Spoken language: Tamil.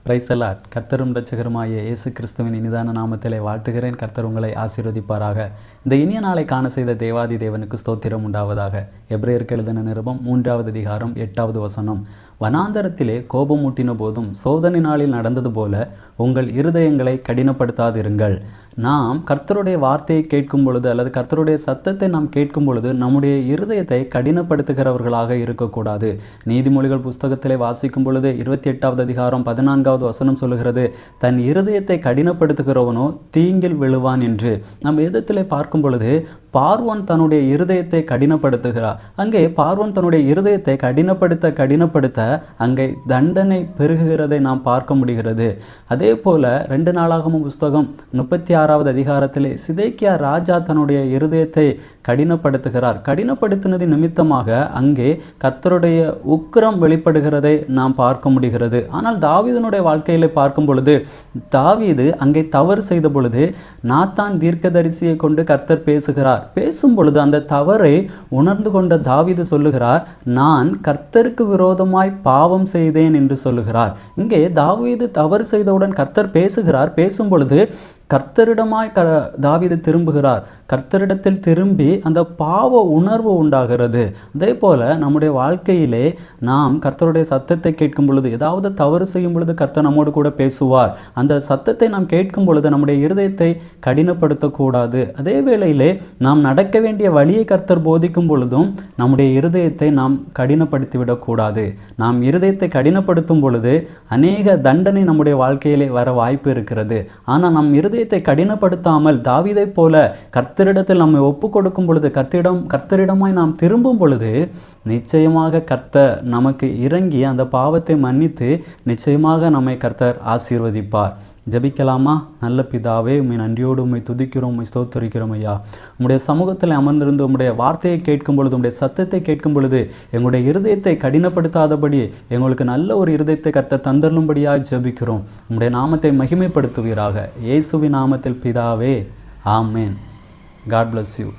Praise the Lord. கர்த்தரும் இரட்சகருமாகிய இயேசு கிறிஸ்துவின் இனிதான நாமத்திலே வாழ்த்துகிறேன். கர்த்தர் உங்களை ஆசீர்வதிப்பாராக. இந்த இனிய நாளை காண செய்த தேவாதி தேவனுக்கு ஸ்தோத்திரம் உண்டாவதாக. எபிரேயருக்கு எழுதின நிருபம் 3வது அதிகாரம் 8வது வசனம். வனாந்தரத்திலே கோபமூட்டின போதும் சோதனை நாளில் நடந்தது போல உங்கள் இருதயங்களை கடினப்படுத்தாதிருங்கள். நாம் கர்த்தருடைய வார்த்தையை கேட்கும் பொழுது அல்லது கர்த்தருடைய சத்தத்தை நாம் கேட்கும் பொழுது நம்முடைய இருதயத்தை கடினப்படுத்துகிறவர்களாக இருக்கக்கூடாது. நீதிமொழிகள் புஸ்தகத்திலே வாசிக்கும் பொழுது 28வது அதிகாரம் 14வது வசனம் சொல்லுகிறது, தன் இருதயத்தை கடினப்படுத்துகிறவனோ தீங்கில் விழுவான் என்று. நம் வேதத்திலே பார்க்கும் பொழுது பார்வோன் தன்னுடைய இருதயத்தை கடினப்படுத்துகிறார். அங்கே பார்வோன் தன்னுடைய இருதயத்தை கடினப்படுத்த அங்கே தண்டனை பெருகுகிறதை நாம் பார்க்க முடிகிறது. அதே போல 2 நாளாகமம் புஸ்தகம் 36வது அதிகாரத்திலே சிதேக்கியா ராஜா தன்னுடைய இருதயத்தை கடினப்படுத்துகிறார். கடினப்படுத்தினது நிமித்தமாக அங்கே கர்த்தருடைய உக்கிரம் வெளிப்படுகிறதை நாம் பார்க்க முடிகிறது. ஆனால் தாவீதினுடைய வாழ்க்கையிலே பார்க்கும் பொழுது தாவீது அங்கே தவறு செய்த பொழுது நாத்தான் தீர்க்கதரிசியை கொண்டு கர்த்தர் பேசும் பொழுது அந்த தவறை உணர்ந்து கொண்ட தாவீது சொல்லுகிறார், நான் கர்த்தருக்கு விரோதமாய் பாவம் செய்தேன் என்று சொல்லுகிறார். இங்கே தாவீது தவறு செய்தவுடன் கர்த்தர் பேசும் பொழுது கர்த்தரிடமாய் தாவீது திரும்புகிறார். கர்த்தரிடத்தில் திரும்பி அந்த பாவ உணர்வு உண்டாகிறது. அதே போல நம்முடைய வாழ்க்கையிலே நாம் கர்த்தருடைய சத்தத்தை கேட்கும் பொழுது, ஏதாவது தவறு செய்யும் பொழுது கர்த்தர் நம்மோடு கூட பேசுவார். அந்த சத்தத்தை நாம் கேட்கும் பொழுது நம்முடைய இருதயத்தை கடினப்படுத்தக்கூடாது. அதே வேளையிலே நாம் நடக்க வேண்டிய வழியை கர்த்தர் போதிக்கும் பொழுதும் நம்முடைய இருதயத்தை நாம் கடினப்படுத்திவிடக்கூடாது. நாம் இருதயத்தை கடினப்படுத்தும் பொழுது அநேக தண்டனை நம்முடைய வாழ்க்கையிலே வர வாய்ப்பு இருக்கிறது. ஆனால் நம் இருதயத்தை கடினப்படுத்தாமல் தாவீதை போல கர்த்தரிடத்தில் நம்மை ஒப்பு கொடுக்கும் பொழுது, கர்த்தரிடமாய் நாம் திரும்பும் பொழுது நிச்சயமாக கர்த்தர் நமக்கு இறங்கி அந்த பாவத்தை மன்னித்து நிச்சயமாக நம்மை கர்த்தர் ஆசீர்வதிப்பார். ஜெபிக்கலாமா? நல்ல பிதாவே, உம்மை நன்றியோடு உம்மை துதிக்கிறோம், உம்மை ஸ்தோத்திரிக்கிறோம் ஐயா. உம்முடைய சமூகத்தில் அமர்ந்திருந்து உம்முடைய வார்த்தையை கேட்கும் பொழுது, உம்முடைய சத்தத்தை கேட்கும் பொழுது எங்களுடைய இருதயத்தை கடினப்படுத்தாதபடி எங்களுக்கு நல்ல ஒரு இருதயத்தை கர்த்தர் தந்தருளும்படியாக ஜெபிக்கிறோம். உம்முடைய நாமத்தை மகிமைப்படுத்துவீராக. இயேசுவின் நாமத்தில் பிதாவே, ஆமேன். God bless you.